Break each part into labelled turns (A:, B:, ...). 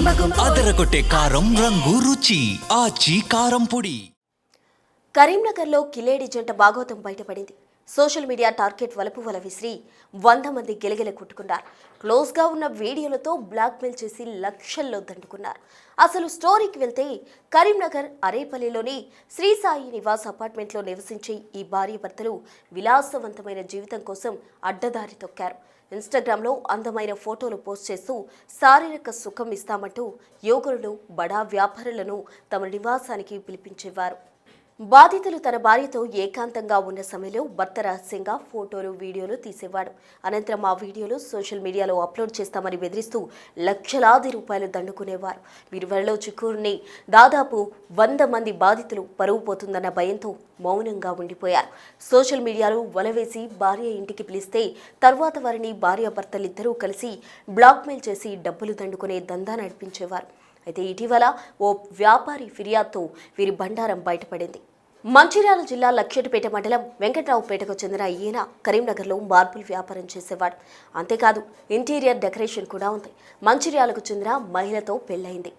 A: అదరగొట్టే కారం రంగు రుచి ఆచి కారం పొడి.
B: కరీంనగర్లో కిలేడి జంట భాగోతం బయటపడింది. సోషల్ మీడియా టార్గెట్ వలపు వల విసిరి 100 మంది గిలగిల కొట్టుకున్నారు. క్లోజ్గా ఉన్న వీడియోలతో బ్లాక్మెయిల్ చేసి లక్షల్లో దండుకున్నారు. అసలు స్టోరీకి వెళ్తే కరీంనగర్ అరేపల్లిలోని శ్రీసాయి నివాస్ అపార్ట్మెంట్లో నివసించే ఈ భార్యాభర్తలు విలాసవంతమైన జీవితం కోసం అడ్డదారి తొక్కారు. ఇన్స్టాగ్రామ్లో అందమైన ఫోటోలు పోస్ట్ చేస్తూ శారీరక సుఖం ఇస్తామంటూ యువకులను బడా వ్యాపారులను తమ నివాసానికి పిలిపించేవారు. బాధితులు తన భార్యతో ఏకాంతంగా ఉన్న సమయంలో భర్త రహస్యంగా ఫోటోలు వీడియోలు తీసేవాడు. అనంతరం ఆ వీడియోలు సోషల్ మీడియాలో అప్లోడ్ చేస్తామని బెదిరిస్తూ లక్షలాది రూపాయలు దండుకునేవారు. వీరివల్లో చిక్కురుని దాదాపు 100 మంది బాధితులు పరువు పోతుందన్న భయంతో మౌనంగా ఉండిపోయారు. సోషల్ మీడియాలో వలవేసి భార్య ఇంటికి పిలిస్తే తర్వాత వారిని భార్యాభర్తలిద్దరూ కలిసి బ్లాక్మెయిల్ చేసి డబ్బులు దండుకునే దందా నడిపించేవారు. అయితే ఇటీవల ఓ వ్యాపారి ఫిర్యాదుతో వీరి బండారం బయటపడింది. మంచిర్యాల జిల్లా లక్షటిపేట మండలం వెంకట్రావుపేటకు చెందిన ఈయన కరీంనగర్లో మార్బుల్ వ్యాపారం చేసేవాడు. అంతేకాదు ఇంటీరియర్ డెకరేషన్ కూడా ఉంది. మంచిర్యాలకు చెందిన మహిళతో పెళ్లైంది.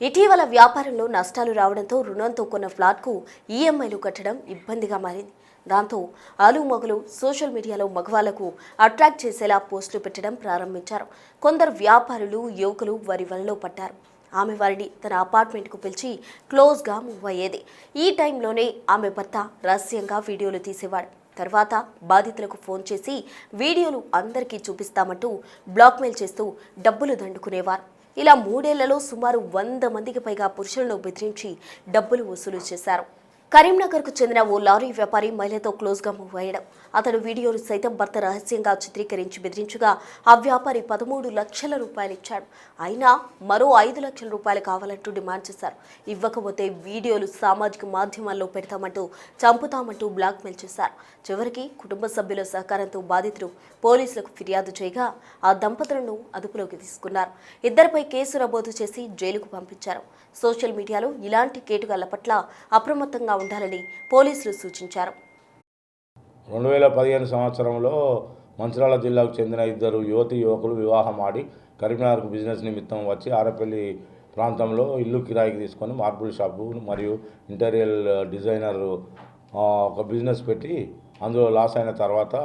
B: ఇటీవల వ్యాపారంలో నష్టాలు రావడంతో రుణంతో కొన్న ఫ్లాట్కు ఈఎంఐలు కట్టడం ఇబ్బందిగా మారింది. దాంతో ఆలుమొగలు సోషల్ మీడియాలో మగవాళ్లకు అట్రాక్ట్ చేసేలా పోస్టులు పెట్టడం ప్రారంభించారు. కొందరు వ్యాపారులు యువకులు వారి వలలో పడ్డారు. ఆమె వారిని తన అపార్ట్మెంట్కు పిలిచి క్లోజ్గా మూవ్ అయ్యేది. ఈ టైంలోనే ఆమె భర్త రహస్యంగా వీడియోలు తీసేవాడు. తర్వాత బాధితులకు ఫోన్ చేసి వీడియోలు అందరికీ చూపిస్తామంటూ బ్లాక్మెయిల్ చేస్తూ డబ్బులు దండుకునేవారు. ఇలా 3 ఏళ్లలో సుమారు 100 మందికి పైగా పురుషులను బెదిరించి డబ్బులు వసూలు చేశారు. కరీంనగర్కు చెందిన ఓ లారీ వ్యాపారి మహిళతో క్లోజ్గా మూవ్ అయ్యడం, అతడు వీడియోలు సైతం భర్త రహస్యంగా చిత్రీకరించి బెదిరించగా ఆ వ్యాపారి 13 లక్షల రూపాయలు ఇచ్చాడు. అయినా మరో 5 లక్షల రూపాయలు కావాలంటూ డిమాండ్ చేశారు. ఇవ్వకపోతే వీడియోలు సామాజిక మాధ్యమాల్లో పెడతామంటూ చంపుతామంటూ బ్లాక్మెయిల్ చేశారు. చివరికి కుటుంబ సభ్యుల సహకారంతో బాధితులు పోలీసులకు ఫిర్యాదు చేయగా ఆ దంపతులను అదుపులోకి తీసుకున్నారు. ఇద్దరిపై కేసు నమోదు చేసి జైలుకు పంపించారు. సోషల్ మీడియాలో ఇలాంటి కేటుగాళ్ల పట్ల అప్రమత్తంగా ఉండాలని పోలీసులు సూచించారు.
C: 2015 సంవత్సరంలో మంచిర్యాల జిల్లాకు చెందిన ఇద్దరు యువకులు వివాహం ఆడి కరీంనగర్కు బిజినెస్ నిమిత్తం వచ్చి ఆరపల్లి ప్రాంతంలో ఇల్లు కిరాయికి తీసుకొని మార్బుల్ షాపు మరియు ఇంటీరియర్ డిజైనర్ ఒక బిజినెస్ పెట్టి అందులో లాస్ అయిన తర్వాత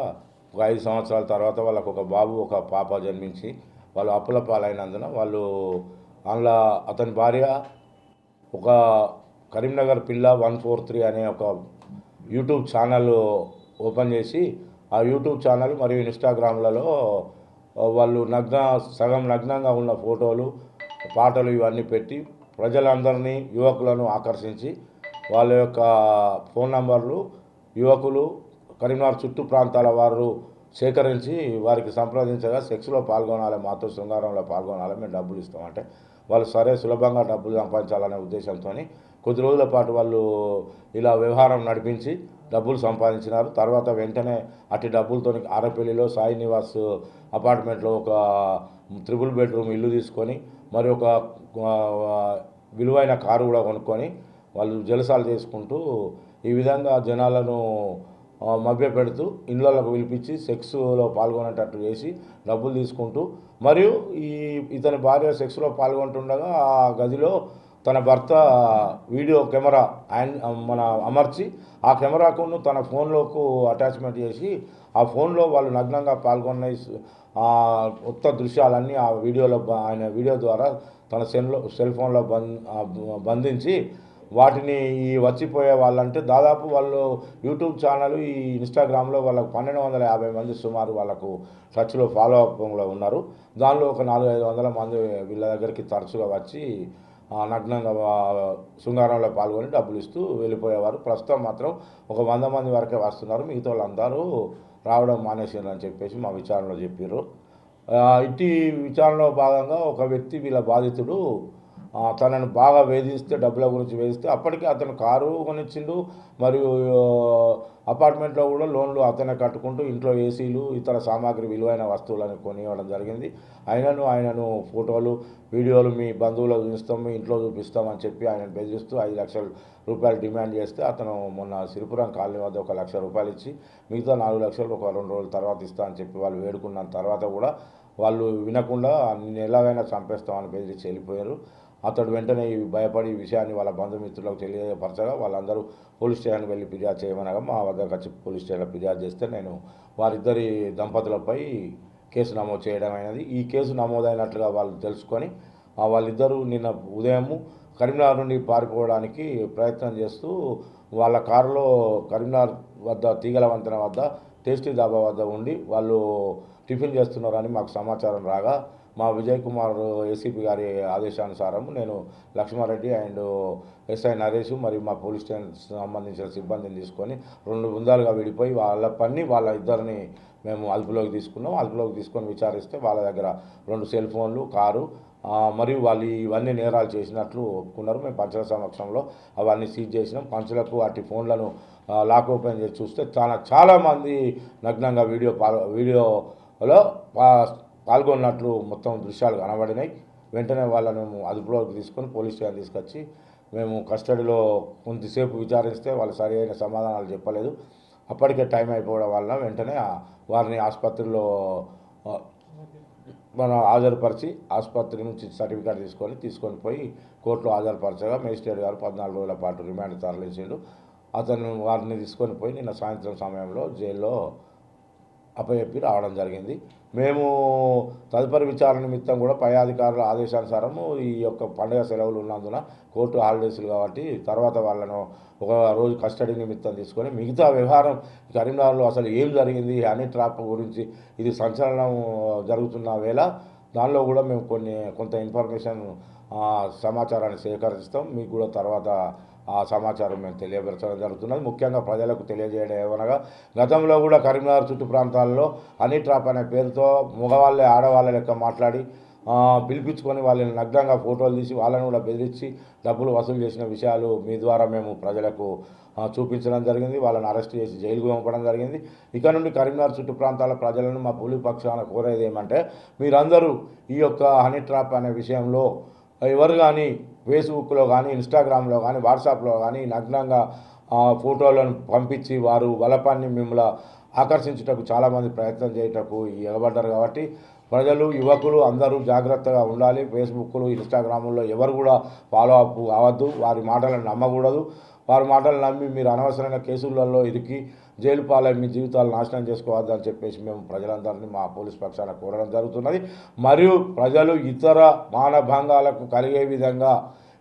C: ఒక 5 సంవత్సరాల తర్వాత వాళ్ళకు ఒక బాబు ఒక పాప జన్మించి వాళ్ళు అప్పుల పాలైనందున వాళ్ళు అందులో అతని భార్య ఒక కరీంనగర్ పిల్ల 143 అనే ఒక యూట్యూబ్ ఛానల్ ఓపెన్ చేసి ఆ యూట్యూబ్ ఛానల్ మరియు ఇన్స్టాగ్రామ్లలో వాళ్ళు సగం నగ్నంగా ఉన్న ఫోటోలు పాటలు ఇవన్నీ పెట్టి ప్రజలందరినీ యువకులను ఆకర్షించి వాళ్ళ యొక్క ఫోన్ నంబర్లు యువకులు కరీంనగర్ చుట్టూ ప్రాంతాల వారు సేకరించి వారికి సంప్రదించగా సెక్స్లో పాల్గొనాలి, మాతో శృంగారంలో పాల్గొనాలి, మేము డబ్బులు ఇస్తామంటే వాళ్ళు సరే సులభంగా డబ్బులు సంపాదించాలనే ఉద్దేశంతో కొద్ది రోజుల పాటు వాళ్ళు ఇలా వ్యవహారం నడిపించి డబ్బులు సంపాదించినారు. తర్వాత వెంటనే అట్టి డబ్బులతో ఆరపల్లిలో సాయి నివాస్ అపార్ట్మెంట్లో ఒక 3 బెడ్రూమ్ ఇల్లు తీసుకొని మరి ఒక విలువైన కారు కూడా కొనుక్కొని వాళ్ళు జలసాలు చేసుకుంటూ ఈ విధంగా జనాలను మభ్యపెడుతూ ఇళ్లకు పిలిపించి సెక్స్లో పాల్గొనేటట్టు చేసి డబ్బులు తీసుకుంటూ మరియు ఇతని భార్య సెక్స్లో పాల్గొంటుండగా ఆ గదిలో తన భర్త వీడియో కెమెరా అమర్చి ఆ కెమెరాకు తన ఫోన్లోకి అటాచ్మెంట్ చేసి ఆ ఫోన్లో వాళ్ళు నగ్నంగా పాల్గొన్న ఉత్త దృశ్యాలన్నీ ఆ వీడియోలో ఆయన వీడియో ద్వారా తన సెల్ ఫోన్లో బంధించి వాటిని ఈ వచ్చిపోయే వాళ్ళంటే దాదాపు వాళ్ళు యూట్యూబ్ ఛానల్ ఈ ఇన్స్టాగ్రామ్లో వాళ్ళకు 1250 మంది సుమారు వాళ్ళకు టచ్లో ఫాలో అప్లో ఉన్నారు. దానిలో ఒక 400-500 మంది వీళ్ళ దగ్గరికి తరచుగా వచ్చి నగ్నంగా శృంగారంలో పాల్గొని డబ్బులు ఇస్తూ వెళ్ళిపోయేవారు. ప్రస్తుతం మాత్రం ఒక 100 మంది వరకే వస్తున్నారు, మిగతా వాళ్ళందరూ రావడం మానేసారని చెప్పేసి మా విచారణలో చెప్పారు. ఇట్టి విచారణలో భాగంగా ఒక వ్యక్తి వీళ్ళ బాధితుడు తనను బాగా వేధిస్తే డబ్బుల గురించి వేధిస్తే అప్పటికే అతను కారు కొనిచ్చిండు మరియు అపార్ట్మెంట్లో కూడా లోన్లు అతనే కట్టుకుంటూ ఇంట్లో ఏసీలు ఇతర సామాగ్రి విలువైన వస్తువులను కొనివ్వడం జరిగింది. ఆయనను ఫోటోలు వీడియోలు మీ బంధువులకు చూపిస్తాం, మీ ఇంట్లో చూపిస్తామని చెప్పి ఆయనను బెదిరిస్తూ 5 లక్షల రూపాయలు డిమాండ్ చేస్తే అతను మొన్న సిరిపురం కాలనీ వద్ద 1 లక్ష రూపాయలు ఇచ్చి మిగతా 4 లక్షలు ఒక 2 రోజుల తర్వాత ఇస్తా అని చెప్పి వాళ్ళు వేడుకున్న తర్వాత కూడా వాళ్ళు వినకుండా నేను ఎలాగైనా చంపేస్తామని బెదిరించి వెళ్ళిపోయారు. అతడు వెంటనే భయపడి ఈ విషయాన్ని వాళ్ళ బంధుమిత్రులకు తెలియపరచగా వాళ్ళందరూ పోలీస్ స్టేషన్కి వెళ్ళి ఫిర్యాదు చేయమనగా మా వద్దకు వచ్చి పోలీస్ స్టేషన్లో ఫిర్యాదు చేస్తే నేను వారిద్దరి దంపతులపై కేసు నమోదు చేయడం అయినది. ఈ కేసు నమోదైనట్లుగా వాళ్ళు తెలుసుకొని వాళ్ళిద్దరూ నిన్న ఉదయము కరీంనగర్ నుండి పారిపోవడానికి ప్రయత్నం చేస్తూ వాళ్ళ కారులో కరీంనగర్ వద్ద తీగల వంతెన వద్ద టేస్టీ దాబా వద్ద ఉండి వాళ్ళు టిఫిన్ చేస్తున్నారని మాకు సమాచారం రాగా మా విజయ్ కుమార్ ఏసీపీ గారి ఆదేశానుసారం నేను లక్ష్మారెడ్డి అండ్ ఎస్ఐ నరేష్ మరియు మా పోలీస్ స్టేషన్ సంబంధించిన సిబ్బందిని తీసుకొని 2 బృందాలుగా విడిపోయి వాళ్ళ ఇద్దరిని మేము అదుపులోకి తీసుకున్నాం. అదుపులోకి తీసుకొని విచారిస్తే వాళ్ళ దగ్గర 2 సెల్ ఫోన్లు, కారు మరియు వాళ్ళు ఇవన్నీ నేరాలు చేసినట్లు ఒప్పుకున్నారు. మేము పంచుల సమక్షంలో అవన్నీ సీజ్ చేసినాం. పంచులకు వాటి ఫోన్లను లాక్ ఓపెన్ చేసి చూస్తే చాలామంది నగ్నంగా వీడియోలో పాల్గొన్నట్లు మొత్తం దృశ్యాలు కనబడినాయి. వెంటనే వాళ్ళను అదుపులోకి తీసుకొని పోలీస్ స్టేషన్ తీసుకొచ్చి మేము కస్టడీలో కొంతసేపు విచారిస్తే వాళ్ళు సరైన సమాధానాలు చెప్పలేదు. అప్పటికే టైం అయిపోవడం వల్ల వెంటనే వారిని ఆసుపత్రిలో మనం హాజరుపరిచి ఆసుపత్రి నుంచి సర్టిఫికేట్ తీసుకొని పోయి కోర్టులో హాజరుపరచగా మేజిస్ట్రేట్ గారు 14 రోజుల పాటు రిమాండ్ తరలించిండు. వారిని తీసుకొని పోయి నిన్న సాయంత్రం సమయంలో జైల్లో అప్పచెప్పి రావడం జరిగింది. మేము తదుపరి విచారణ నిమిత్తం కూడా పై అధికారుల ఆదేశానుసారము ఈ యొక్క పండుగ సెలవులు ఉన్నందున కోర్టు హాలిడేస్లు కాబట్టి తర్వాత వాళ్ళను ఒక రోజు కస్టడీ నిమిత్తం తీసుకొని మిగతా వ్యవహారం కరీంనగర్లో అసలు ఏం జరిగింది హనీ ట్రాప్ గురించి ఇది సంచలనం జరుగుతున్న వేళ దానిలో కూడా మేము కొంత ఇన్ఫర్మేషన్ సమాచారాన్ని సేకరిస్తాం. మీకు కూడా తర్వాత ఆ సమాచారం మేము తెలియపరచడం జరుగుతున్నది. ముఖ్యంగా ప్రజలకు తెలియజేయడం ఏమనగా గతంలో కూడా కరీంనగర్ చుట్టు ప్రాంతాల్లో హనీ ట్రాప్ అనే పేరుతో మగవాళ్ళే ఆడవాళ్ళ లెక్క మాట్లాడి పిలిపించుకొని వాళ్ళని నగ్నంగా ఫోటోలు తీసి వాళ్ళని కూడా బెదిరించి డబ్బులు వసూలు చేసిన విషయాలు మీ ద్వారా మేము ప్రజలకు చూపించడం జరిగింది. వాళ్ళని అరెస్ట్ చేసి జైలుకు పంపడం జరిగింది. ఇక నుండి కరీంనగర్ చుట్టు ప్రాంతాల ప్రజలను మా పోలీస్ పక్షాన కోరేది ఏమంటే మీరందరూ ఈ యొక్క హనీ ట్రాప్ అనే విషయంలో ఎవరు కానీ ఫేస్బుక్లో కానీ ఇన్స్టాగ్రామ్లో కానీ వాట్సాప్లో కానీ నగ్నంగా ఫోటోలను పంపించి వారు బలపాన్ని మిమ్మల్ని ఆకర్షించుటకు చాలామంది ప్రయత్నం చేయటకు ఎగబడ్డారు. కాబట్టి ప్రజలు యువకులు అందరూ జాగ్రత్తగా ఉండాలి. ఫేస్బుక్లు ఇన్స్టాగ్రాముల్లో ఎవరు కూడా ఫాలో అప్ కావద్దు. వారి మాటలను నమ్మకూడదు. వారి మాటలు నమ్మి మీరు అనవసరమైన కేసులలో ఇరికి జైలు పాలై మీ జీవితాలు నాశనం చేసుకోవద్దని చెప్పేసి మేము ప్రజలందరినీ మా పోలీస్ పక్షాన కోరడం జరుగుతున్నది. మరియు ప్రజలు ఇతర మానభంగాలకు కలిగే విధంగా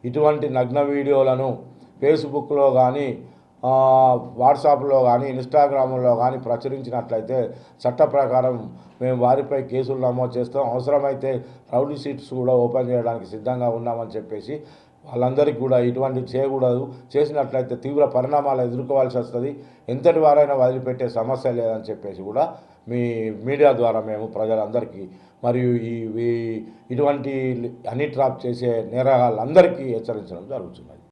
C: ఇటువంటి నగ్న వీడియోలను ఫేస్బుక్లో కానీ వాట్సాప్లో కానీ ఇన్స్టాగ్రామ్లో కానీ ప్రచురించినట్లయితే చట్ట ప్రకారం మేము వారిపై కేసులు నమోదు చేస్తాం. అవసరమైతే రౌడీ షీట్స్ కూడా ఓపెన్ చేయడానికి సిద్ధంగా ఉన్నామని చెప్పేసి వాళ్ళందరికీ కూడా ఇటువంటి చేయకూడదు. చేసినట్లయితే తీవ్ర పరిణామాలు ఎదుర్కోవాల్సి వస్తుంది. ఎంతటి వారైనా వదిలిపెట్టే సమస్య లేదని చెప్పేసి కూడా మీ మీడియా ద్వారా మేము ప్రజలందరికీ మరియు ఇటువంటి హనీ ట్రాప్ చేసే నేరగాళ్ళందరికీ హెచ్చరించడం జరుగుతున్నది.